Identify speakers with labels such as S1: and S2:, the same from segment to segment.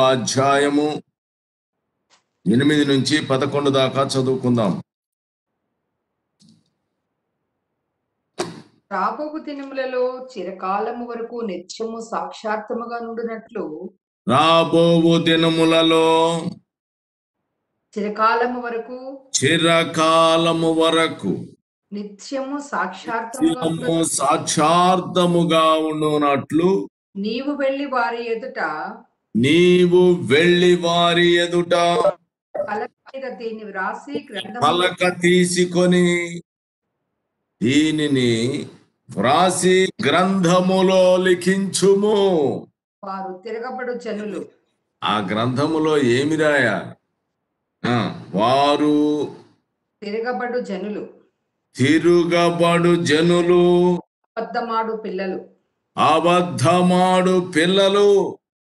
S1: అధ్యాయము 8 నుంచి 11 దాకా చదువుకుందాం.
S2: రాబోవు దినములలో చిరకాలము వరకు నిత్యము సాక్షాత్ముగా నుండినట్లు
S1: రాబోవు దినములలో
S2: చిరకాలము వరకు నిత్యము
S1: సాక్షార్థముగా ఉండునట్లు
S2: నీవు వెళ్లి వారి ఎదుట పలక మీద దీన్ని వ్రాసి
S1: పలక తీసుకొని దీనిని వ్రాసి గ్రంథములో లిఖించుము.
S2: వారు తిరగబడు జనులు.
S1: ఆ గ్రంథములో ఏమి రాయా? వారు
S2: తిరగబడు
S1: జనులు అబద్ధమాడు పిల్లలు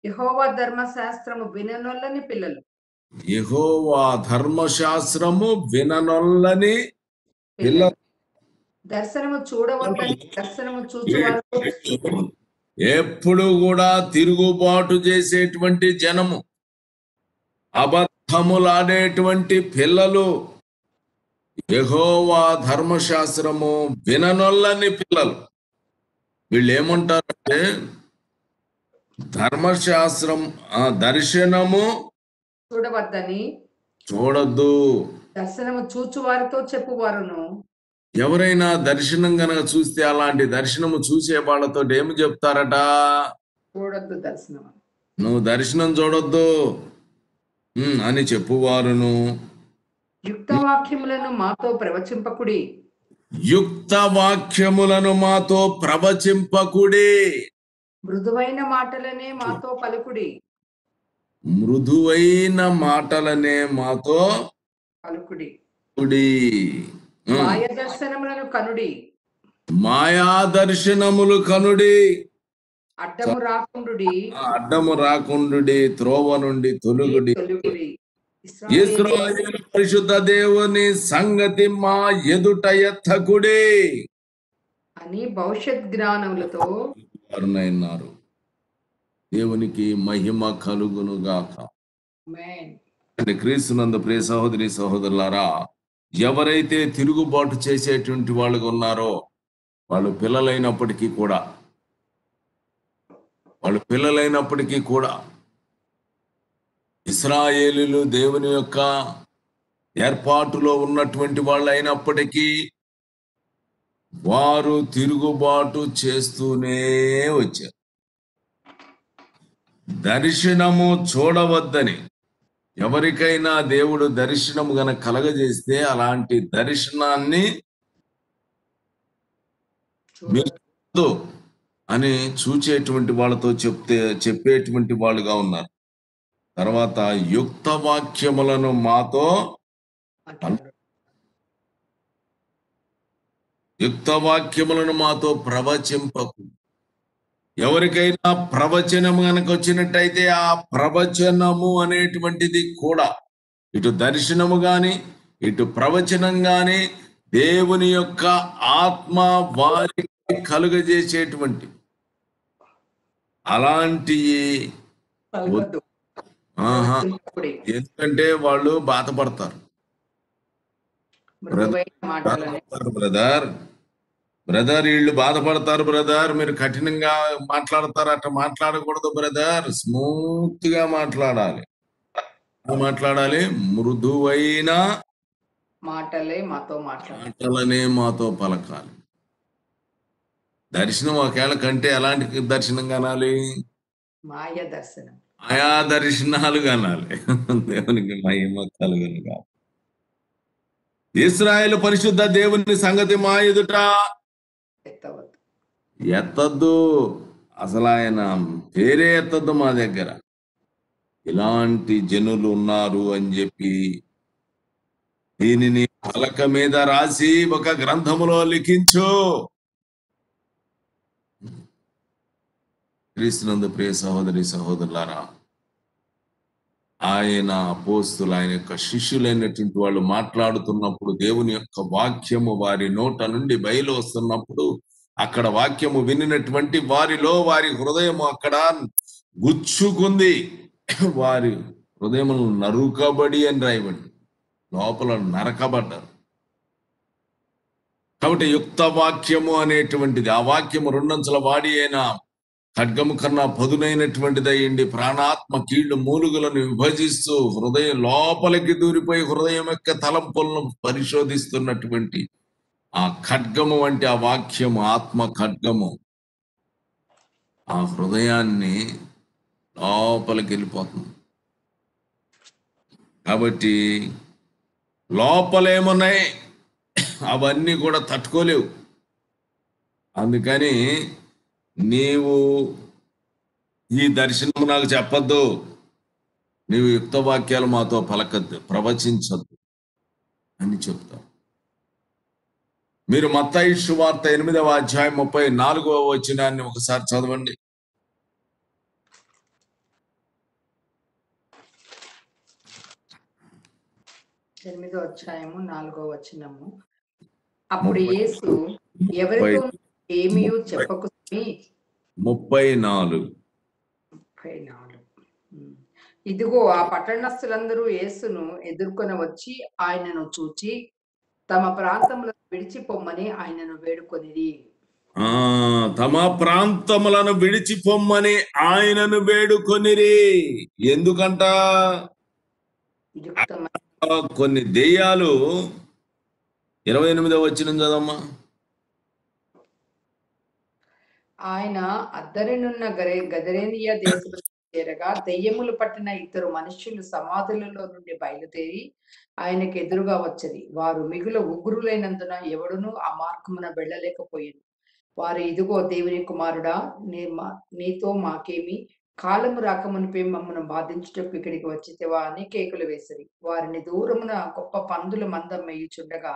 S2: యెహోవా ధర్మశాస్త్రము విననొల్లని పిల్లలు.
S1: యెహోవా ధర్మశాస్త్రము విననొల్లని పిల్లలు.
S2: దర్శనము చూడవద్దని దర్శనము చూచువారు.
S1: ఎప్పుడు కూడా తిరుగుబాటు చేసేటువంటి జనము, అబద్ధములాడేటువంటి పిల్లలు, యెహోవా ధర్మశాస్త్రము విననొల్లని పిల్లలు. వీళ్ళు ఏమంటారంటే ధర్మశాస్త్రం దర్శనము చూడొద్దు,
S2: దర్శనము చూచువారితో చెప్పువారును.
S1: ఎవరైనా దర్శనం గనక చూస్తే అలాంటి దర్శనము చూసే వాళ్ళతో ఏమి చెప్తారట?
S2: చూడొద్దు దర్శనం,
S1: నువ్వు దర్శనం చూడొద్దు అని చెప్పువారును.
S2: యుక్త వాక్యములను మాతో ప్రవచింపకుడి. మృదువైన మాటలనే మాతో పలుకుడి.
S1: మాయాదర్శనములు కనుడి.
S2: అడ్డము
S1: రాకుండుడి, త్రోవ నుండి తొలుగుడి. ఇశ్రాయేలు పరిశుద్ధ దేవుని సంగతి మా ఎదుట ఎత్తకుడి
S2: అని భవిష్యత్ జ్ఞానములతో
S1: వర్ణయినారు. దేవునికి మహిమ కలుగును గాక. క్రీస్తునందు ప్రియ సహోదరి సహోదరులారా, ఎవరైతే తిరుగుబాటు చేసేటువంటి వాళ్ళుగా ఉన్నారో వాళ్ళు పిల్లలైనప్పటికీ కూడా ఇశ్రాయేలీయులు దేవుని యొక్క ఏర్పాటులో ఉన్నటువంటి వాళ్ళు అయినప్పటికీ వారు తిరుగుబాటు చేస్తూనే వచ్చారు. దర్శనము చూడవద్దని ఎవరికైనా దేవుడు దర్శనము గనక కలగజేస్తే అలాంటి దర్శనాన్ని మీరు అని చూచేటువంటి వాళ్ళతో చెప్పేటువంటి వాళ్ళుగా ఉన్నారు. తర్వాత యుక్త వాక్యములను మాతో ప్రవచింపకు. ఎవరికైనా ప్రవచనము కనుక వచ్చినట్టయితే ఆ ప్రవచనము అనేటువంటిది కూడా ఇటు దర్శనము గాని ఇటు ప్రవచనం గాని దేవుని యొక్క ఆత్మ వారికి కలుగజేసేటువంటి అలాంటి ఎందుకంటే వాళ్ళు బాధపడతారు. బ్రదర్ వీళ్ళు బాధపడతారు బ్రదర్, మీరు కఠినంగా మాట్లాడతారు, అట్లా మాట్లాడకూడదు బ్రదర్, స్మూత్ గా మాట్లాడాలి. మృదువైన మాటలనే మాతో పలకాలి. దర్శనం ఒకవేళ కంటే ఎలాంటి దర్శనం కనాలి?
S2: మాయా
S1: దర్శనాలు కనాలి. దేవునికి మహిమ కలుగునుగా. ఇశ్రాయేలు పరిశుద్ధ దేవుని సంగతి మా ఎదుట ఎత్తద్దు. అసలు ఆయన పేరే ఎత్తద్దు మా దగ్గర. ఇలాంటి జనులు ఉన్నారు అని చెప్పి దీనిని పలక మీద రాసి ఒక గ్రంథములో లిఖించు. క్రీస్తునందు ప్రియ సహోదరి సహోదరులారా, ఆయన అపోస్తులు, ఆయన యొక్క శిష్యులైనటువంటి వాళ్ళు మాట్లాడుతున్నప్పుడు దేవుని యొక్క వాక్యము వారి నోట నుండి బయలు వస్తున్నప్పుడు అక్కడ వాక్యము వినినటువంటి వారిలో వారి హృదయము అక్కడ గుచ్చుకుంది, వారి హృదయములు నరుకబడి అని రాయబడి, లోపల నరకబడ్డారు. కాబట్టి యుక్త వాక్యము అనేటువంటిది, ఆ వాక్యము రెండంచుల వాడి అయిన ఖడ్గము కన్నా పదునైనటువంటిది అయ్యింది, ప్రాణాత్మ కీళ్లు మూలుగులను విభజిస్తూ హృదయం లోపలికి దూరిపోయి హృదయం యొక్క తలంపులను పరిశోధిస్తున్నటువంటి ఆ ఖడ్గము వంటి ఆ వాక్యము, ఆత్మ ఖడ్గము ఆ హృదయాన్ని లోపలికి వెళ్ళిపోతుంది. కాబట్టి లోపలేమున్నాయి అవన్నీ కూడా తట్టుకోలేవు. అందుకని నీవు ఈ దర్శనం నాకు చెప్పొద్దు, నీవు యుక్త వాక్యాలు మాతో పలకద్దు, ప్రవచించద్దు అని చెప్తావు. మీరు మత్తయి సువార్త 8వ అధ్యాయం 34వ వచనాన్ని ఒకసారి చదవండి.
S2: 8వ అధ్యాయము 4వ వచనము. అప్పుడు యేసు ఎవరితో ఏమీ చెప్పకు
S1: 34.
S2: ఇదిగో ఆ పట్టణస్థులందరూ యేసును ఎదుర్కొని వచ్చి ఆయనను చూచి తమ ప్రాంతంలో విడిచిపోమ్మని ఆయనను వేడుకొనిరి.
S1: తమ ప్రాంతములను విడిచిపోమ్మని ఆయనను వేడుకొనిరి. ఎందుకంట? కొన్ని దెయ్యాలు 28వ వచనం చదమ్మా.
S2: ఆయన అద్దరినున్న గదరేనియా దేశంలో చేరగా దెయ్యములు పట్టిన ఇద్దరు మనుష్యులు సమాధులలో నుండి బయలుదేరి ఆయనకు ఎదురుగా వచ్చేది. వారు మిగుల ఉగ్రులైనందున ఎవడునూ ఆ మార్గమున వెళ్ళలేకపోయింది. వారు, ఇదిగో దేవుని కుమారుడా, నీతో మాకేమి, కాలము రాకమునిపై మమ్మను బాధించుటకు ఇక్కడికి వచ్చితేవా అని కేకులు వేసిరి. వారిని దూరమున గొప్ప పందుల మందం మేయుచుండగా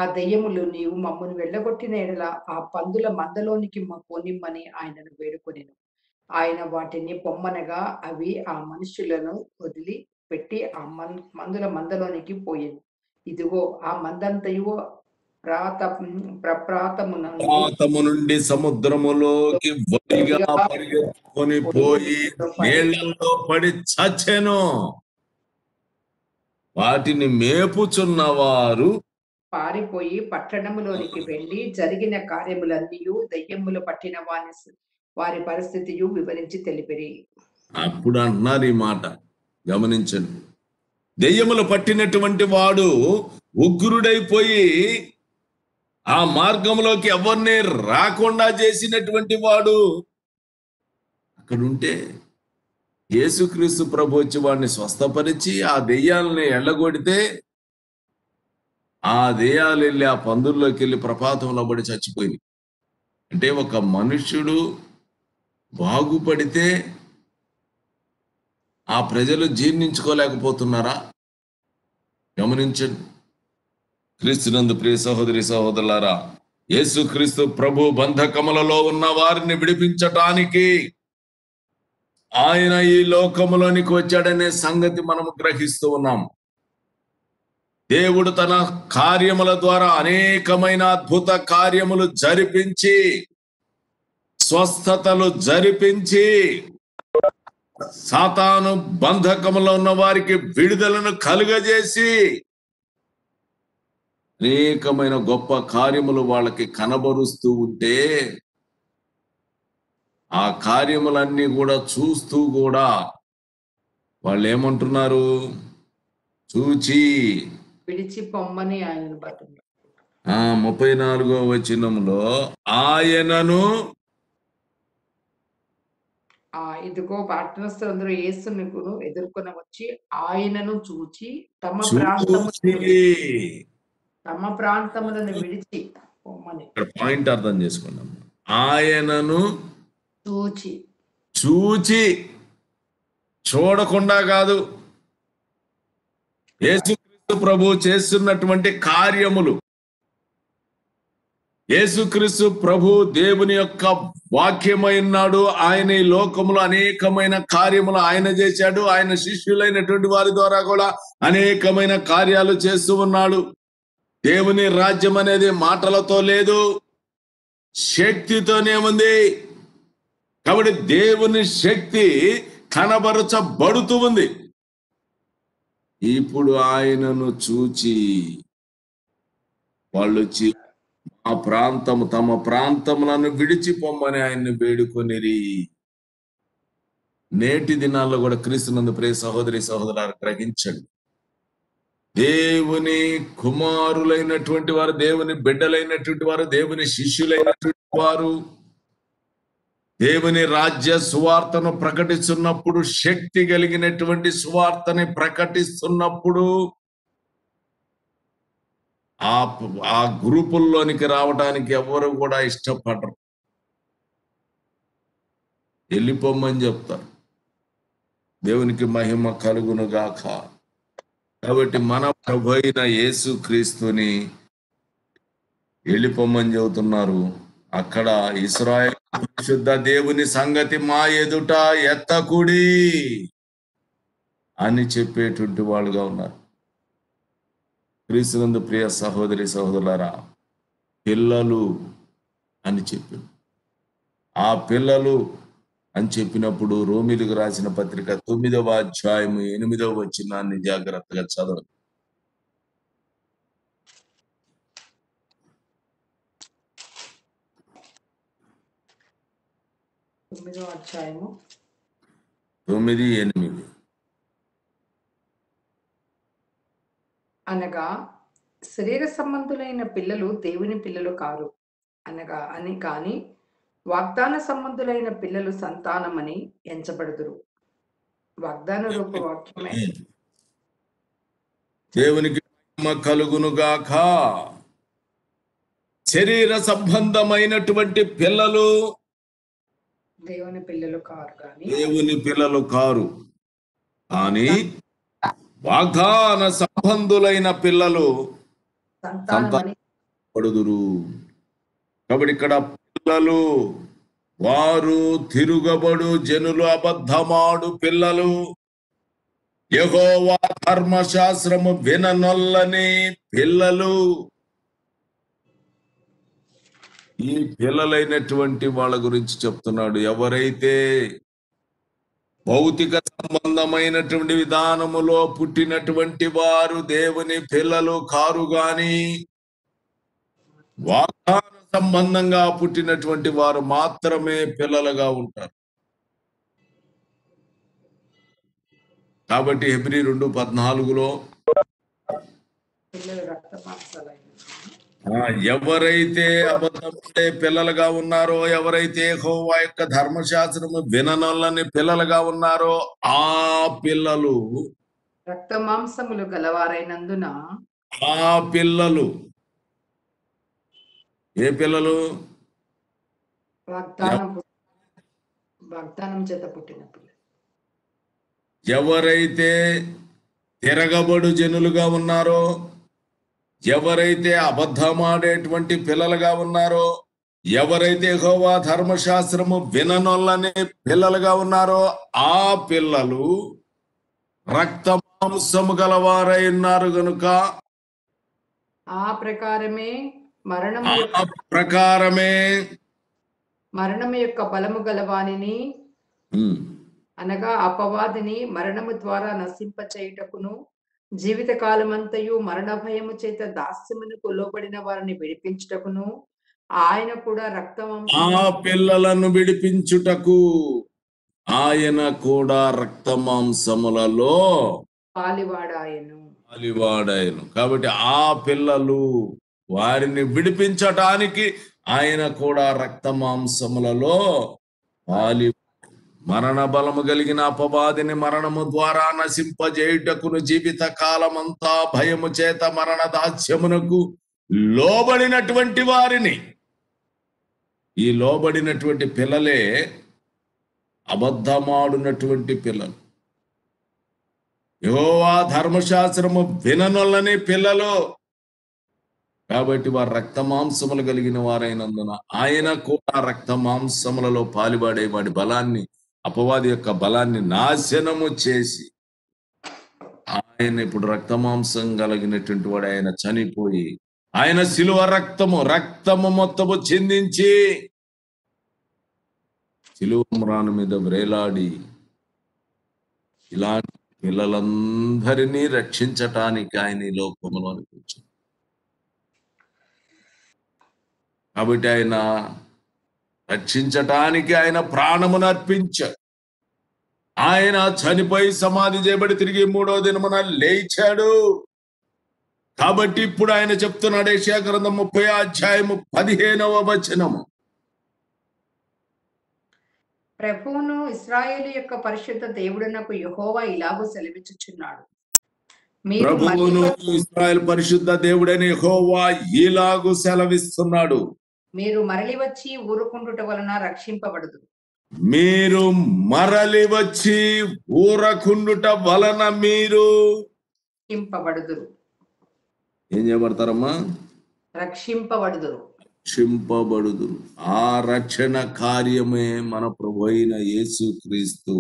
S2: ఆ దెయ్యములు, నీవు మమ్మను వెళ్ళగొట్టిన ఎడల ఆ పందుల మందలోనికి పోనిమ్మని ఆయనను వేడుకొనెను. ఆయన వాటిని పొమ్మనగా అవి ఆ మనుషులను వదిలి పెట్టి ఆ మందుల మందలోనికి పోయేను. ఇదిగో ఆ మందంతయు
S1: ప్రప్రాతము నుండి సముద్రములోకి పరిగెత్తుకొని పోయి నీళ్లలో పడి చచ్చెను. వాటిని మేపుచున్నవారు
S2: పారిపోయి పట్టణములోనికి వెళ్ళి జరిగిన కార్యములన్నీ దెయ్యములు పట్టిన వారి పరిస్థితియు వివరించి తెలిపిరి.
S1: అప్పుడు అంటున్నారు ఈ మాట, గమనించండి. దెయ్యములు పట్టినటువంటి వాడు ఉగ్రుడైపోయి ఆ మార్గంలోకి ఎవరిని రాకుండా చేసినటువంటి వాడు అక్కడుంటే యేసుక్రీస్తు ప్రభు వచ్చి వాడిని స్వస్థపరిచి ఆ దెయ్యాలని ఎళ్ళగొడితే ఆ దెయ్యాలు వెళ్ళి ఆ పందుల్లోకి వెళ్ళి ప్రపాతంలో పడి చచ్చిపోయింది. అంటే ఒక మనుష్యుడు బాగుపడితే ఆ ప్రజలు జీర్ణించుకోలేకపోతున్నారా? గమనించండి. క్రీస్తునందు ప్రియ సహోదరి సహోదరులారా, యేసుక్రీస్తు ప్రభు బంధకములలో ఉన్న వారిని విడిపించటానికి ఆయన ఈ లోకములోనికి వచ్చాడనే సంగతి మనము గ్రహిస్తూ ఉన్నాం. దేవుడు తన కార్యముల ద్వారా అనేకమైన అద్భుత కార్యములు జరిపించి, స్వస్థతలు జరిపించి, సాతాను బంధకములో ఉన్న వారికి విడుదలను కలుగజేసి అనేకమైన గొప్ప కార్యములు వాళ్ళకి కనబరుస్తూ ఉంటే ఆ కార్యములన్నీ కూడా చూస్తూ కూడా వాళ్ళు ఏమంటున్నారు? చూచి
S2: విడిచి పొమ్మని ఆయనను బతుకు.
S1: 34వ వచనంలో ఆయనను,
S2: ఇదిగో పట్టణస్థులందరూ యేసును ఎదుర్కొని వచ్చి ఆయనను చూచి తమ ప్రాంతములను విడిచి పొమ్మని.
S1: పాయింట్ అర్థం చేసుకున్నాం. ఆయనను చూచి, చూడకుండా కాదు, యేసుక్రీస్తు ప్రభు చేస్తున్నటువంటి కార్యములు, యేసుక్రీస్తు ప్రభు దేవుని యొక్క వాక్యమై ఉన్నాడు. ఆయన ఈ లోకములో అనేకమైన కార్యములు ఆయన చేశాడు. ఆయన శిష్యులైనటువంటి వారి ద్వారా కూడా అనేకమైన కార్యాలు చేస్తూ ఉన్నాడు. దేవుని రాజ్యం అనేది మాటలతో లేదు, శక్తితోనే ఉంది. కాబట్టి దేవుని శక్తి కనబరచబడుతూ ఉంది. ఇప్పుడు ఆయనను చూచి వాళ్ళు వచ్చి తమ ప్రాంతములను విడిచిపోమ్మని ఆయన్ని వేడుకొనిరి. నేటి దినాల్లో కూడా క్రీస్తునందు ప్రియ సహోదరి సహోదరులారా గ్రహించండి. దేవుని కుమారులైనటువంటి వారు, దేవుని బిడ్డలైనటువంటి వారు, దేవుని శిష్యులైనటువంటి వారు దేవుని రాజ్య సువార్తను ప్రకటిస్తున్నప్పుడు, శక్తి కలిగినటువంటి సువార్తని ప్రకటిస్తున్నప్పుడు ఆ గ్రూపుల్లోనికి రావడానికి ఎవరు కూడా ఇష్టపడరు, వెళ్ళిపోమ్మని చెప్తారు. దేవునికి మహిమ కలుగును గాక. కాబట్టి మన ప్రభు అయిన యేసు క్రీస్తుని వెళ్ళిపోమ్మని చెబుతున్నారు. అక్కడ ఇశ్రాయేలు పరిశుద్ధ దేవుని సంగతి మా ఎదుట ఎత్తకుడి అని చెప్పేటువంటి వాళ్ళుగా ఉన్నారు. క్రీస్తునందు ప్రియ సహోదరి సహోదరులారా, పిల్లలు అని చెప్పింది. ఆ పిల్లలు అని చెప్పినప్పుడు రోమీలకు రాసిన పత్రిక 9వ అధ్యాయము 8వ వచనాన్ని జాగ్రత్తగా చదవండి.
S2: అధ్యాయము
S1: 9, 8.
S2: అనగా శరీర సంబంధులైన పిల్లలు దేవుని పిల్లలు కారు కానీ వాగ్దాన సంబంధులైన పిల్లలు సంతానమని ఎంచబడుదురు. వాగ్దాన రూప వాక్యమే.
S1: దేవునికి మహిమ కలుగును గాక. శరీర సంబంధమైనటువంటి పిల్లలు
S2: దేవుని పిల్లలు కారు
S1: కానీ వాగ్దాన సంబంధులైన పిల్లలు సంతానపడుదురు. కాబట్టి ఇక్కడ పిల్లలు వారు తిరుగబడు జనులు, అబద్ధమాడు పిల్లలు, యెహోవా ధర్మశాస్త్రము విననొల్లని పిల్లలు. ఈ పిల్లలైనటువంటి వాళ్ళ గురించి చెప్తున్నాడు. ఎవరైతే భౌతిక సంబంధమైనటువంటి విధానములో పుట్టినటువంటి వారు దేవుని పిల్లలు కారు గాని, వాగ్దాన సంబంధంగా పుట్టినటువంటి వారు మాత్రమే పిల్లలుగా ఉంటారు. కాబట్టి హెబ్రీ 2:14 ఎవరైతే అబద్ధపడే పిల్లలుగా ఉన్నారో, ఎవరైతే యెహోవా యొక్క ధర్మశాస్త్రము విననొల్లని పిల్లలుగా ఉన్నారో, ఆ పిల్లలు
S2: రక్త మాంసములు గలవారైనందున,
S1: ఆ పిల్లలు ఏ పిల్లలు?
S2: వాగ్దానం చేత పుట్టిన పిల్లలు.
S1: ఎవరైతే తిరగబడు జనులుగా ఉన్నారో, ఎవరైతే అబద్ధమాడేటువంటి పిల్లలుగా ఉన్నారో, ఎవరైతే యెహోవా ధర్మశాస్త్రము విననొల్లని పిల్లలుగా ఉన్నారో, ఆ పిల్లలు రక్త మాంసము గలవారై ఉన్నారు గనుక
S2: ఆ ప్రకారమే మరణము యొక్క బలము గలవానిని, అనగా అపవాదిని మరణము ద్వారా నశింపచేయుటకును, జీవిత కాలమంతయు మరణ భయము చేత దాస్యమునకు లోబడిన వారిని విడిపించుటకును ఆయన కూడా
S1: పిల్లలను విడిపించుటకు ఆయన కూడా రక్త మాంసములలో పాలివాడాయను. కాబట్టి ఆ పిల్లలు, వారిని విడిపించటానికి ఆయన కూడా రక్త మాంసములలో మరణ బలము కలిగిన అపవాదిని మరణము ద్వారా నశింపజేయుటకును, జీవిత కాలమంతా భయము చేత మరణ దాస్యమునకు లోబడినటువంటి వారిని, ఈ లోబడినటువంటి పిల్లలే అబద్ధమాడునటువంటి పిల్లలు, యెహోవా ధర్మశాస్త్రము విననొల్లని పిల్లలు. కాబట్టి వారు రక్త మాంసములు కలిగిన వారైనందున ఆయన కూడా రక్త మాంసములలో పాలిబాడే వాడి బలాన్ని, అపవాది యొక్క బలాన్ని నాశనము చేసి, ఆయన ఇప్పుడు రక్త మాంసం కలిగినటువంటి వాడు ఆయన చనిపోయి, ఆయన శిలువ రక్తము మొత్తము చిందించి శిలువ మ్రాను మీద వ్రేలాడి ఇలాంటి పిల్లలందరినీ రక్షించటానికి ఆయన ఈ లోకంలోనికి వచ్చాడు. కాబట్టి ఆయన రక్షించటానికి ఆయన ప్రాణమును అర్పించాడు. ఆయన చనిపోయి సమాధి చేయబడి తిరిగి 3వ దినమున లేచాడు. కాబట్టి ఇప్పుడు ఆయన చెప్తున్నాడు, యెషయా గ్రంథం 30:15
S2: ప్రభువును ఇశ్రాయేలు యొక్క పరిశుద్ధ దేవుడునకు యెహోవా ఇలాగూ సెలవిచ్చుచున్నాడు. మీరు
S1: ప్రభువును ఇశ్రాయేలు పరిశుద్ధ దేవుడైన యెహోవా ఇలాగు సెలవిస్తున్నాడు.
S2: మీరు మరలి వచ్చి ఊరుకుండుట వలన రక్షింపబడుదురు.
S1: మీరు మరలి వచ్చి ఊరకుండుట వలన మీరు
S2: రక్షింపబడుదురు.
S1: ఏం చేయబడతారమ్మా?
S2: రక్షింపబడుదురు.
S1: రక్షింపబడుదురు. ఆ రక్షణ కార్యమే మన ప్రభు అయిన యేసుక్రీస్తు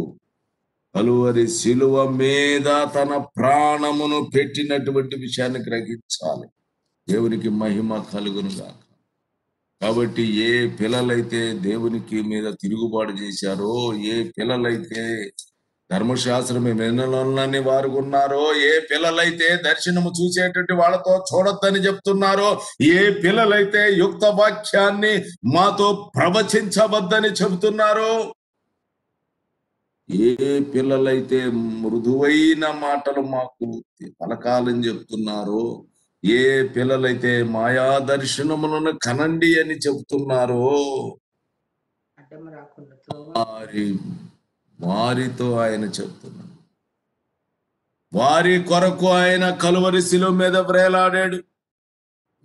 S1: కలువరి శిలువ మీద తన ప్రాణమును పెట్టినటువంటి విషయాన్ని గ్రహించాలి. దేవునికి మహిమ కలుగునుగాక. కాబట్టి ఏ పిల్లలైతే దేవునికి మీద తిరుగుబాటు చేశారో, ఏ పిల్లలైతే ధర్మశాస్త్రం వినలోని వారు ఉన్నారో, ఏ పిల్లలైతే దర్శనము చూసేటువంటి వాళ్ళతో చూడొద్దని చెప్తున్నారో, ఏ పిల్లలైతే యుక్త వాక్యాన్ని మాతో ప్రవచించవద్దని చెబుతున్నారో, ఏ పిల్లలైతే మృదువైన మాటలు మాకు పలకాలని చెప్తున్నారో, ఏ పిల్లలైతే మాయా దర్శనములను కనండి అని చెబుతున్నారో,
S2: అడ్డం రాకుండా
S1: వారితో ఆయన చెప్తున్నాడు. వారి కొరకు ఆయన కలువరి శిలువ మీద వ్రేలాడాడు.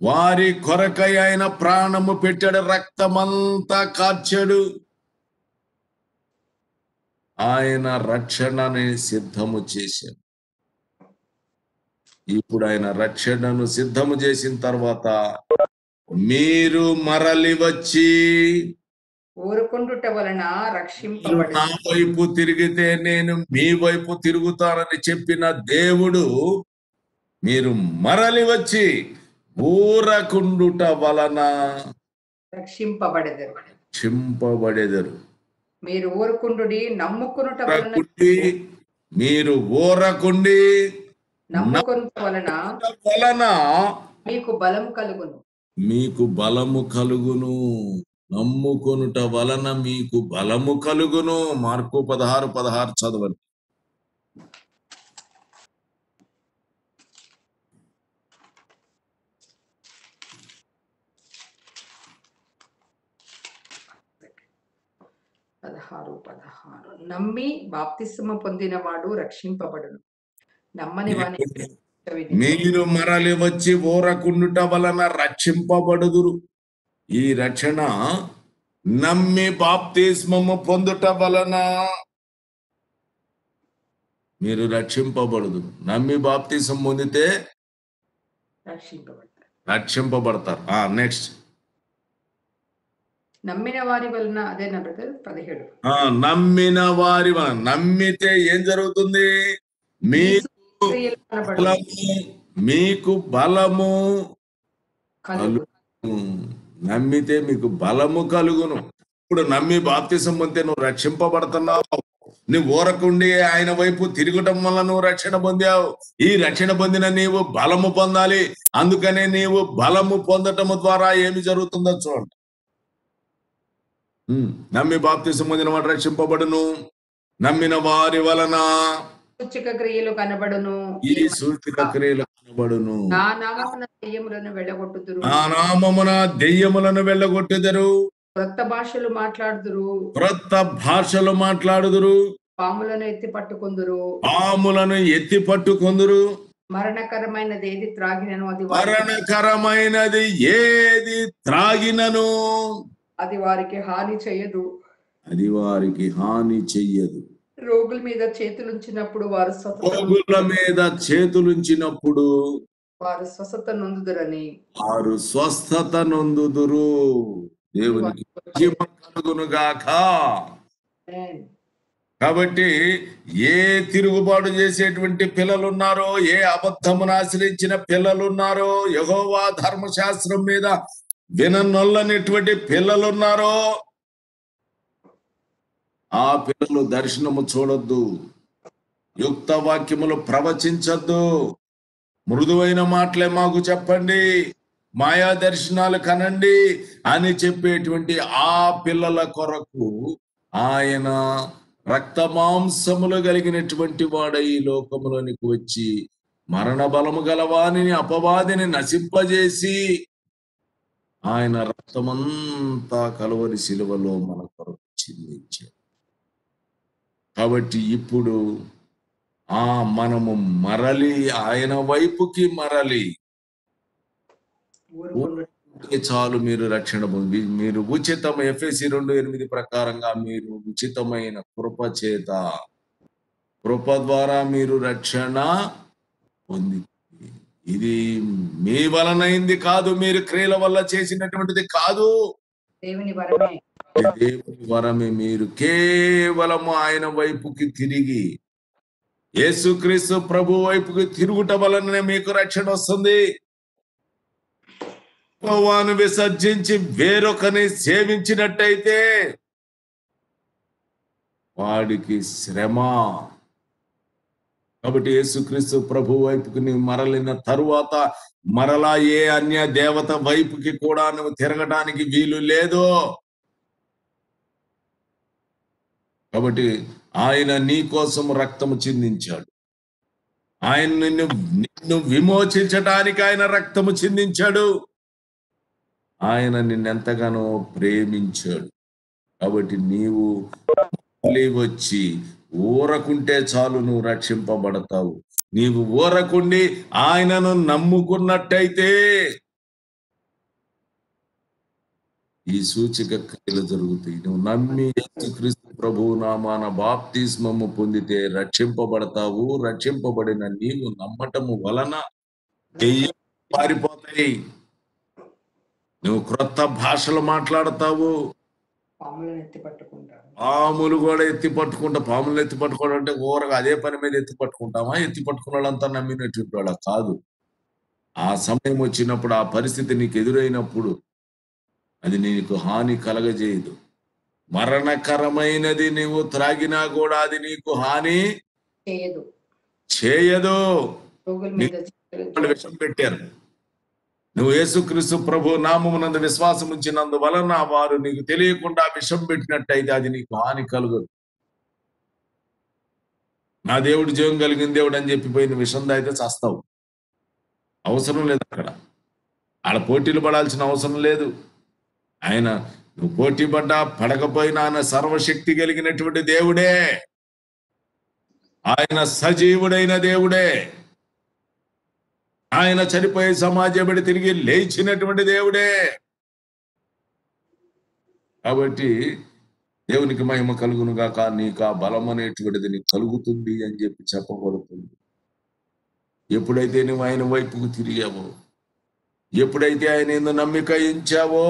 S1: వారి కొరకై ఆయన ప్రాణము పెట్టాడు, రక్తమంతా కార్చాడు. ఆయన రక్షణని సిద్ధము చేశాడు. ఇప్పుడు ఆయన రక్షణను సిద్ధము చేసిన తర్వాత మీరు మరలి వచ్చి
S2: ఊరుకుండుట వలన
S1: నా
S2: రక్షింపబడు.
S1: వైపు తిరిగితే నేను మీ వైపు తిరుగుతానని చెప్పిన దేవుడు, మీరు మరలి వచ్చి ఊరకుండుట వలన
S2: రక్షింపబడెదరు.
S1: చింపబడెదరు.
S2: మీరు ఊరుకుండుడి నమ్ముకునుట వలన
S1: మీరు ఊరకుండి
S2: నమ్ముకునుట వలన
S1: వలన
S2: మీకు బలం కలుగును.
S1: మీకు బలము కలుగును. నమ్ముకొనుట వలన మీకు బలము కలుగును. మార్కు 16:16 చదవండి.
S2: నమ్మి బాప్తిస్మ పొందినవాడు రక్షింపబడును. నమ్మని వాని
S1: మీరు మరలి వచ్చి ఊరకుండుట వలన రక్షింపబడుదురు. ఈ రక్షణ నమ్మి బాప్తిస్మము పొందుట వలన మీరు రక్షింపబడుదురు. నమ్మి బాప్తిస్మం పొందితే రక్షింపబడతారు. నెక్స్ట్,
S2: నమ్మిన వారి వలన, అదే నా బ్రదర్ 17.
S1: నమ్మిన వారి వలన. నమ్మితే ఏం జరుగుతుంది? మీకు బలము కలుగును. నమ్మితే మీకు బలము కలుగును. ఇప్పుడు నమ్మి బాప్తిసం పొందితే నువ్వు రక్షింపబడుతున్నావు. నువ్వు ఊరకుండి ఆయన వైపు తిరగటం వల్ల నువ్వు రక్షణ పొందావు. ఈ రక్షణ పొందిన నీవు బలము పొందాలి. అందుకనే నీవు బలము పొందటము ద్వారా ఏమి జరుగుతుందో చూడండి. నమ్మి బాప్తిసం పొందిన వాడు రక్షింపబడును. నమ్మిన వారి వలన
S2: సూచక క్రియలు కనబడును.
S1: ఈ సూచక క్రియలు కనబడును.
S2: నా నామమున దెయ్యములను వెళ్ళగొట్టుదురు.
S1: నా నామమున దెయ్యములను వెళ్ళగొట్టుదురు.
S2: క్రొత్త భాషలు మాట్లాడుదురు.
S1: క్రొత్త భాషలు మాట్లాడుదురు.
S2: పాములను ఎత్తి పట్టుకొందురు.
S1: పాములను ఎత్తి పట్టుకొందురు.
S2: మరణకరమైనది ఏది త్రాగినను
S1: మరణకరమైనది ఏది త్రాగినను
S2: అది వారికి హాని చేయదు.
S1: అది వారికి హాని చెయ్యదు.
S2: రోగుల మీద చేతులుంచినప్పుడు వారు
S1: రోగుల మీద చేతులుంచినప్పుడు
S2: వారు స్వస్థత నొందుదురని
S1: వారు స్వస్థత నొందుదురు. దేవునికి మహిమ కలుగునుగాక. కాబట్టి ఏ తిరుగుబాటు చేసేటువంటి పిల్లలున్నారో, ఏ అబద్ధమును ఆశ్రయించిన పిల్లలున్నారో, యెహోవా ధర్మశాస్త్రం మీద విననొల్లనేటువంటి పిల్లలున్నారో, ఆ పిల్లలు దర్శనము చూడొద్దు, యుక్త వాక్యములు ప్రవచించొద్దు, మృదువైన మాటలే మాకు చెప్పండి, మాయా దర్శనాలు కనండి అని చెప్పేటువంటి ఆ పిల్లల కొరకు ఆయన రక్త మాంసములు కలిగినటువంటి వాడై ఈ లోకములోనికి వచ్చి మరణ బలము గలవానిని అపవాదిని నశింపజేసి ఆయన రక్తమంతా కలువరి శిలువలో మన కొరకు చిందించారు. కాబట్టి ఇప్పుడు మనము మరలి ఆయన వైపుకి మరలి
S2: ఊరుకుండు.
S1: చాలు, మీరు రక్షణ పొంది, మీరు ఉచితం ఎఫెసీ 2:8 ప్రకారంగా మీరు ఉచితమైన కృప చేత, కృప ద్వారా మీరు రక్షణ పొంది, ఇది మీ వలనైంది కాదు, మీరు క్రియల వల్ల చేసినటువంటిది కాదు,
S2: దేవుని వరమే.
S1: దేవుని వరమే. మీరు కేవలము ఆయన వైపుకి తిరిగి యేసుక్రీస్తు ప్రభు వైపుకి తిరుగుట వలననే మీకు రక్షణ వస్తుంది. యెహోవాను విసర్జించి వేరొకని సేవించినట్టయితే వాడికి శ్రమ. కాబట్టి యేసుక్రీస్తు ప్రభు వైపుకి నీవు మరలిన తరువాత మరలా ఏ అన్య దేవత వైపుకి కూడా నువ్వు తిరగడానికి వీలు లేదు. కాబట్టి ఆయన నీ కోసం రక్తము చిందించాడు. ఆయన నిన్ను విమోచించడానికి ఆయన రక్తము చిందించాడు. ఆయన నిన్నెంతగానో ప్రేమించాడు. కాబట్టి నీవు వచ్చి ఊరకుంటే చాలు, నువ్వు రక్షింపబడతావు. నీవు ఊరకుండి ఆయనను నమ్ముకున్నట్టయితే ఈ సూచక క్రియలు జరుగుతాయి. నువ్వు నమ్మి యేసుక్రీస్తు ప్రభువు నామాన బాప్తిస్మము పొందితే రక్షింపబడతావు. రక్షింపబడిన నీవు నమ్మటము వలన దెయ్యాలు పారిపోతాయి. నువ్వు క్రొత్త భాషలు మాట్లాడతావు.
S2: పాములను ఎత్తి పట్టుకుంటారు.
S1: పాములు కూడా ఎత్తి పట్టుకుంటా. పాములు ఎత్తి పట్టుకోవడం అంటే ఊరగా అదే పని మీద ఎత్తి పట్టుకుంటామా? ఎత్తి పట్టుకున్న వాళ్ళంతా నమ్మినటువంటి వాళ్ళ కాదు. ఆ సమయం వచ్చినప్పుడు, ఆ పరిస్థితి నీకు ఎదురైనప్పుడు అది నీకు హాని కలగజేయదు. మరణకరమైనది నీవు త్రాగినా కూడా అది నీకు హాని చేయదు. విషం పెట్టారు. నువ్వు యేసుక్రీస్తు ప్రభు నామమునందు విశ్వాసం ఉంచినందువలన వారు నీకు తెలియకుండా విషం పెట్టినట్టయితే అది నీకు హాని కలుగదు. నా దేవుడు జీవం కలిగిన దేవుడు అని చెప్పిపోయిన విషం దాయితే చస్తావు. అవసరం లేదు. అక్కడ ఆడ పోటీలు పడాల్సిన అవసరం లేదు. ఆయన నువ్వు పోటీ పడ్డా పడకపోయినా ఆయన సర్వశక్తి కలిగినటువంటి దేవుడే. ఆయన సజీవుడైన దేవుడే. ఆయన చనిపోయి సమాజబడి తిరిగి లేచినటువంటి దేవుడే. కాబట్టి దేవునికి మహిమ కలుగును గాక. నీకు ఆ బలం అనేటువంటిది నీకు కలుగుతుంది అని చెప్పి చెప్పబడుతుంది. ఎప్పుడైతే నువ్వు ఆయన వైపుకు తిరిగావో, ఎప్పుడైతే ఆయన ఏందో నమ్మిక ఇచ్చావో,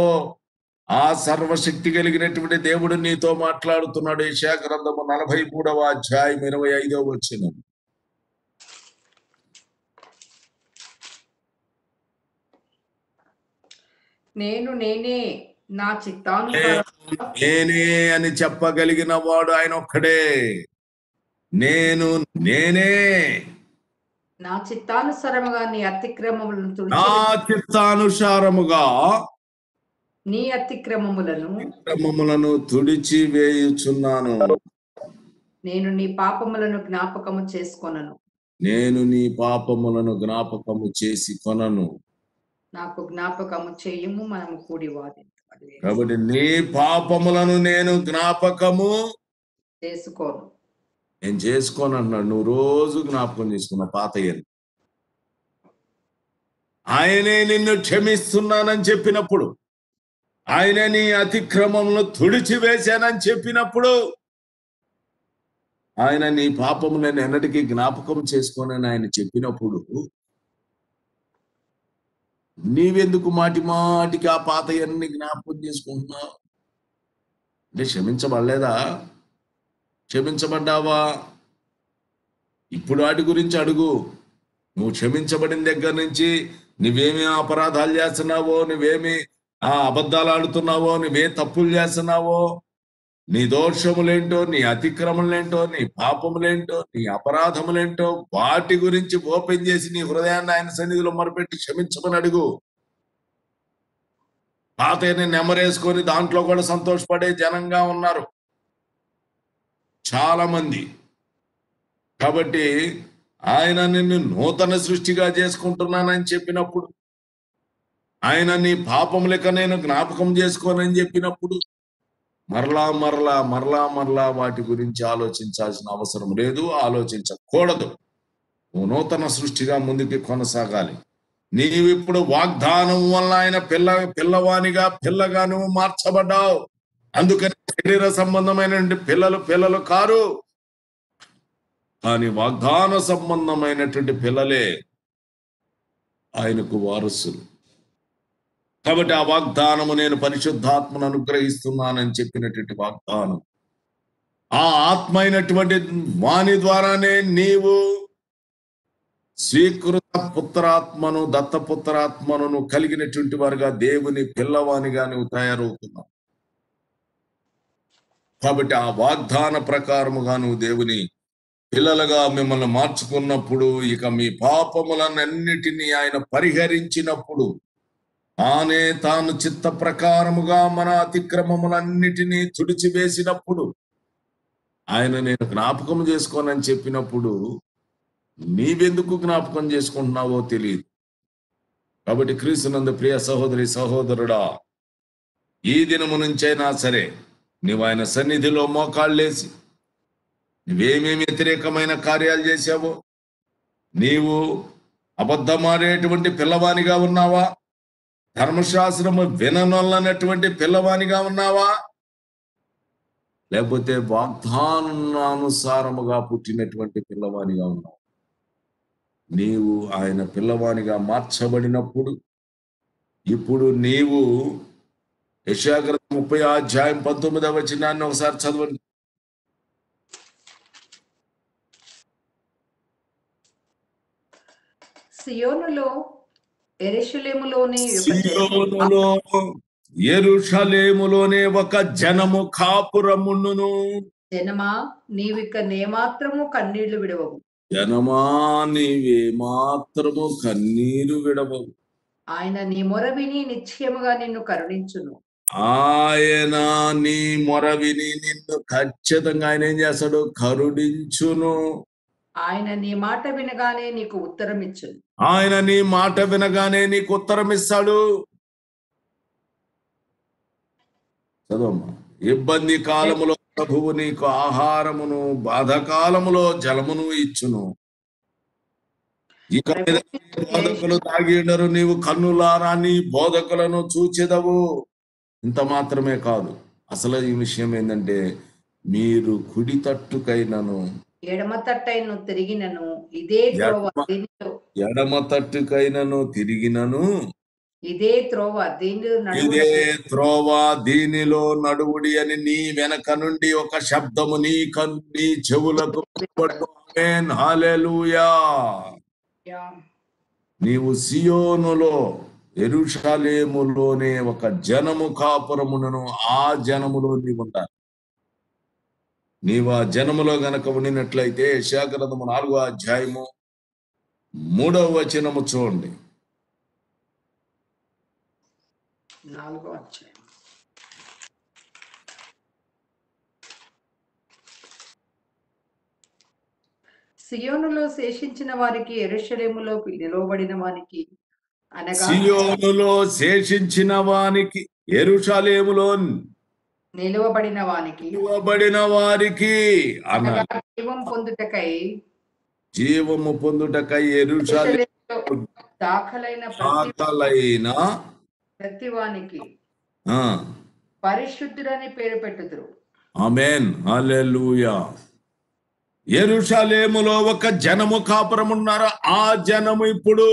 S1: ఆ సర్వశక్తి కలిగినటువంటి దేవుడు నీతో మాట్లాడుతున్నాడు. యెషయా గ్రంథము 43వ అధ్యాయం 25వ వచనం.
S2: నేనే నా చిత్తానుసారం,
S1: నేనే అని చెప్పగలిగిన వాడు ఆయన ఒక్కడే. నేనే
S2: నా చిత్తానుసారముగా నీ అతిక్రమములను
S1: నా చిత్తానుసారముగా
S2: నీ అతిక్రమములను
S1: తుడిచి వేయుచున్నాను.
S2: నేను నీ పాపములను జ్ఞాపకము చేసుకొనను.
S1: నేను నీ పాపములను జ్ఞాపకము చేసి కొనను.
S2: నాకు జ్ఞాపకము చేయము, మనము కూడి వాదించాలి.
S1: కాబట్టి నీ పాపములను నేను జ్ఞాపకము
S2: చేసుకోను.
S1: నేను చేసుకోను అన్నాడు. నువ్వు రోజు జ్ఞాపకం చేసుకున్న పాతయ్యని. ఆయనే నిన్ను క్షమిస్తున్నానని చెప్పినప్పుడు, ఆయనే నీ అతిక్రమములను తుడిచివేశానని చెప్పినప్పుడు, ఆయన నీ పాపము నేను ఎన్నటికీ జ్ఞాపకం చేసుకోనని ఆయన చెప్పినప్పుడు, నీవెందుకు మాటి మాటికి ఆ పాతయ్యన్ని జ్ఞాపకం చేసుకుంటున్నావు? అంటే క్షమించబడలేదా? క్షమించబడ్డావా? ఇప్పుడు వాటి గురించి అడుగు. నువ్వు క్షమించబడిన దగ్గర నుంచి నువ్వేమి అపరాధాలు చేస్తున్నావో, నువ్వేమి అబద్ధాలు ఆడుతున్నావో, నువ్వే తప్పులు చేస్తున్నావో, నీ దోషములేంటో, నీ అతిక్రమములేంటో, నీ పాపములేంటో, నీ అపరాధములేంటో వాటి గురించి ఓపెన్ చేసి నీ హృదయాన్ని ఆయన సన్నిధిలో మొరపెట్టి క్షమించమని అడుగు. పాతని నెమరేసుకొని దాంట్లో కూడా సంతోషపడే జనంగా ఉన్నారు చాలా మంది. కాబట్టి ఆయన నిన్ను నూతన సృష్టిగా చేసుకుంటున్నానని చెప్పినప్పుడు, ఆయన నీ పాపములక నేను జ్ఞాపకం చేసుకోనని చెప్పినప్పుడు మరలా మరలా మరలా మరలా వాటి గురించి ఆలోచించాల్సిన అవసరం లేదు, ఆలోచించకూడదు. నువ్వు నూతన సృష్టిగా ముందుకి కొనసాగాలి. నీవిప్పుడు వాగ్దానం వల్ల ఆయన పిల్లవానిగా పిల్లగా నువ్వు మార్చబడ్డావు. అందుకని శరీర సంబంధమైన పిల్లలు కారు, కానీ వాగ్దాన సంబంధమైనటువంటి పిల్లలే ఆయనకు వారసులు. కాబట్టి ఆ వాగ్దానము నేను పరిశుద్ధాత్మను అనుగ్రహిస్తున్నానని చెప్పినటువంటి వాగ్దానం, ఆ ఆత్మ అయినటువంటి వాని ద్వారానే నీవు స్వీకృత పుత్రాత్మను, దత్తపుత్రాత్మను కలిగినటువంటి వారుగా దేవుని పిల్లవానిగా నువ్వు తయారవుతున్నావు. కాబట్టి ఆ వాగ్దాన ప్రకారముగా నువ్వు దేవుని పిల్లలుగా మిమ్మల్ని మార్చుకున్నప్పుడు, ఇక మీ పాపములన్నిటినీ ఆయన పరిహరించినప్పుడు, తాను చిత్త ప్రకారముగా మన అతిక్రమములన్నిటినీ తుడిచివేసినప్పుడు, ఆయన నేను జ్ఞాపకం చేసుకోనని చెప్పినప్పుడు నీవెందుకు జ్ఞాపకం చేసుకుంటున్నావో తెలియదు. కాబట్టి క్రీస్తునందు ప్రియ సహోదరి సహోదరుడా, ఈ దినము నుంచైనా సరే నీవు ఆయన సన్నిధిలో మోకాళ్ళేసి నువ్వేమేమి వ్యతిరేకమైన కార్యాలు చేశావో, నీవు అబద్ధమాడేటువంటి పిల్లవానిగా ఉన్నావా, ధర్మశాస్త్రము విననొల్లనటువంటి పిల్లవానిగా ఉన్నావా, లేకపోతే వాగ్దానానుసారముగా పుట్టినటువంటి పిల్లవానిగా ఉన్నావా? నీవు ఆయన పిల్లవానిగా మార్చబడినప్పుడు ఇప్పుడు నీవు యెషయా గ్రంథం 30 అధ్యాయం 19వ వచనాన్ని ఒకసారి చదవండి.
S2: సియోనులో
S1: యెరూషలేములోనే ఒక జనము కాపురముండును.
S2: జనమా, నీవిక నేమాత్రము కన్నీళ్లు విడవవు.
S1: జనమా, నీవే మాత్రము కన్నీరు విడవవు.
S2: ఆయన నీ మొర విని నిశ్చయముగా నిన్ను కరుణించును.
S1: ఆయన నీ మొర విని నిన్ను ఖచ్చితంగా ఆయన ఏం చేస్తాడు? కరుణించును.
S2: ఆయన నీ మాట వినగానే నీకు ఉత్తరం ఇచ్చును.
S1: ఆయన నీ మాట వినగానే నీకు ఉత్తరం ఇస్తాడు. చదవమ్మా. ఇబ్బంది కాలములో ప్రభువు నీకు ఆహారమును, బాధకాలములో జలమును ఇచ్చును. ఇక మీద బోధకులు తాగి ఉండరు, నీవు కన్నులారా నీ బోధకులను చూచెదవు. ఇంత మాత్రమే కాదు, అసలు ఈ విషయం ఏంటంటే, మీరు కుడి తట్టుకైనను
S2: ఎడమ తట్టైను తిరిగినను ఇదే త్రోవ
S1: ఎడమ తట్టుకైనను తిరిగినను
S2: ఇదే త్రోవ
S1: దీనిలో నడువుడి అని నీ వెనక నుండి ఒక శబ్దము నీ చెవులకు హల్లెలూయా. నీవు సియోనులో, యెరూషలేములోనే ఒక జనము కాపురమును, ఆ జనములో నీవు ఉండాలి. నీవు ఆ జనములో గనక ఉండినట్లయితే యెషయా గ్రంథము 4వ అధ్యాయము 3వ వచనము చూడండి.
S2: 4వ అధ్యాయం. సియోనులో శేషించిన వారికి, యెరూషలేములో నిలువబడిన వానికి, అనగా
S1: సియోనులో శేషించిన వానికి, యెరూషలేములో
S2: నిలువబడిన
S1: వారికి
S2: అనగా జీవము పొందుటకై
S1: యెరూషలేములో
S2: దాఖలైన ప్రతి వానికి పరిశుద్ధుడని పేరు పెట్టుదురు.
S1: ఆమేన్, హల్లెలూయా. యెరూషలేములో ఒక జనము కాపురమున్నారు. ఆ జనము ఇప్పుడు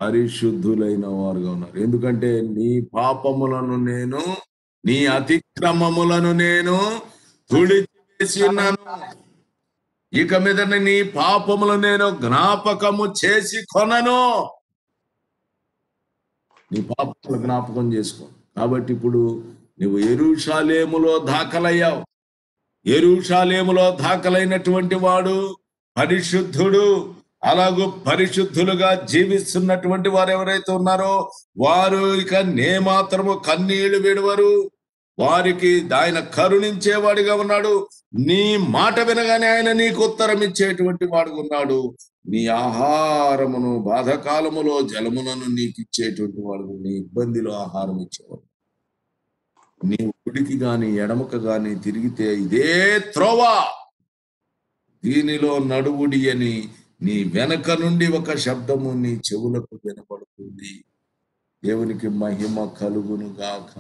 S1: పరిశుద్ధులైన వారుగా ఉన్నారు. ఎందుకంటే నీ పాపములను నేను, నీ అతిక్రమములను నేను తుడిచివేసి ఉన్నాను. ఇక మీద నీ పాపములను నేను జ్ఞాపకము చేసి కొనను. నీ పాపములు జ్ఞాపకం చేసుకో. కాబట్టి ఇప్పుడు నువ్వు యెరూషలేములో దాఖలయ్యావు. యెరూషలేములో దాఖలైనటువంటి వాడు పరిశుద్ధుడు. అలాగూ పరిశుద్ధులుగా జీవిస్తున్నటువంటి వారు ఎవరైతే ఉన్నారో వారు ఇక నే మాత్రము కన్నీళ్లు విడవరు. వారికి ఆయన కరుణించేవాడిగా ఉన్నాడు. నీ మాట వినగానే ఆయన నీకు ఉత్తరం ఇచ్చేటువంటి వాడుగా ఉన్నాడు. నీ ఆహారమును బాధకాలములో జలములను నీకు ఇచ్చేటువంటి వాడు. నీ ఇబ్బందిలో ఆహారం ఇచ్చేవాడు. నీ కుడికి గాని ఎడమక గాని తిరిగితే ఇదే త్రోవ, దీనిలో నడువుడి అని నీ వెనక నుండి ఒక శబ్దము నీ చెవులకు వినపడుతుంది. దేవునికి మహిమ కలుగును గాక.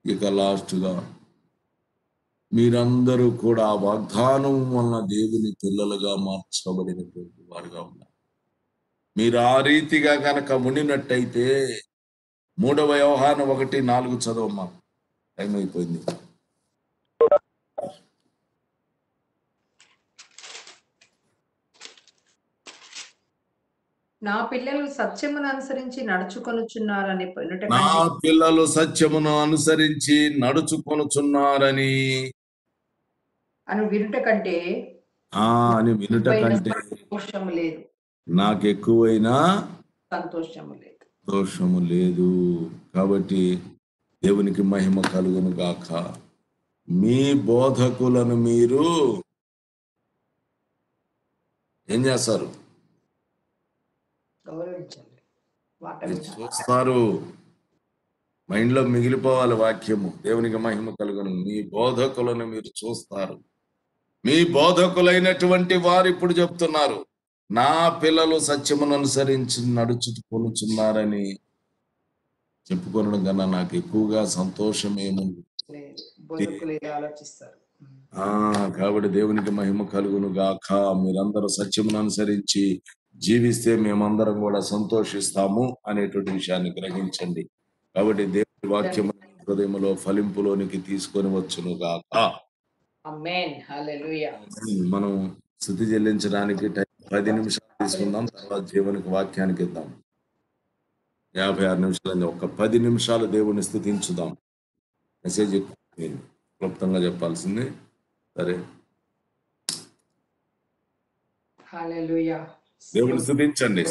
S1: ఇక లాస్ట్గా మీరందరూ కూడా ఆ వాగ్దానం వలన దేవుని పిల్లలుగా మార్చబడినటువంటి వారుగా ఉన్నారు. మీరు ఆ రీతిగా కనుక ఉండినట్టయితే 3వ యోహాను 1:4 చదవమ్మా. టైం అయిపోయింది.
S2: నా పిల్లలు సత్యమును అనుసరించి నడుచుకొనుచున్నారని వినుట
S1: నా
S2: కంటే
S1: పిల్లలు సత్యమును అనుసరించి నడుచుకొనుచున్నారని
S2: అని వినుట కంటే
S1: అని వినుట కంటే
S2: సంతోషము లేదు,
S1: నాకు ఎక్కువైనా
S2: సంతోషము లేదు.
S1: దోషము లేదు. కాబట్టి దేవునికి మహిమ కలుగును గాక. మీ బోధకులను మీరు ఏం చేస్తారు?
S2: గౌరవించండి. మాట
S1: మీరు
S2: వినాలి.
S1: చూస్తారు. మైండ్లో మిగిలిపోవాలి వాక్యము. దేవునికి మహిమ కలుగును. మీ బోధకులను మీరు చూస్తారు. మీ బోధకులైనటువంటి వారు ఇప్పుడు చెప్తున్నారు, నా పిల్లలు సత్యమును అనుసరించి నడుచుకొనుచున్నారని చెప్పుకొనడం కన్నా నాకు ఎక్కువగా సంతోషం ఏముంది?
S2: లేదు. బోధకులు ఇలా ఆలోచిస్తారు.
S1: కాబట్టి దేవునికి మహిమ కలుగును గాక. మీరందరూ సత్యమును అనుసరించి జీవిస్తే మేమందరం కూడా సంతోషిస్తాము అనేటువంటి విషయాన్ని గ్రహించండి. కాబట్టి దేవుని వాక్యం హృదయంలో ఫలింపులోనికి తీసుకొని వచ్చును గాక.
S2: ఆమేన్. హల్లెలూయా.
S1: మనం స్తుతి చెల్లించడానికి 10 నిమిషాలు తీసుకుందాం. తర్వాత దేవునికి వాక్యానికి ఇద్దాం. 56 నిమిషాలు. ఒక 10 నిమిషాలు దేవుని స్తుతించుదాం. మెసేజ్ క్లుప్తంగా చెప్పాల్సింది. సరే,
S2: హల్లెలూయా.
S1: దేవుని స్తుతించండి.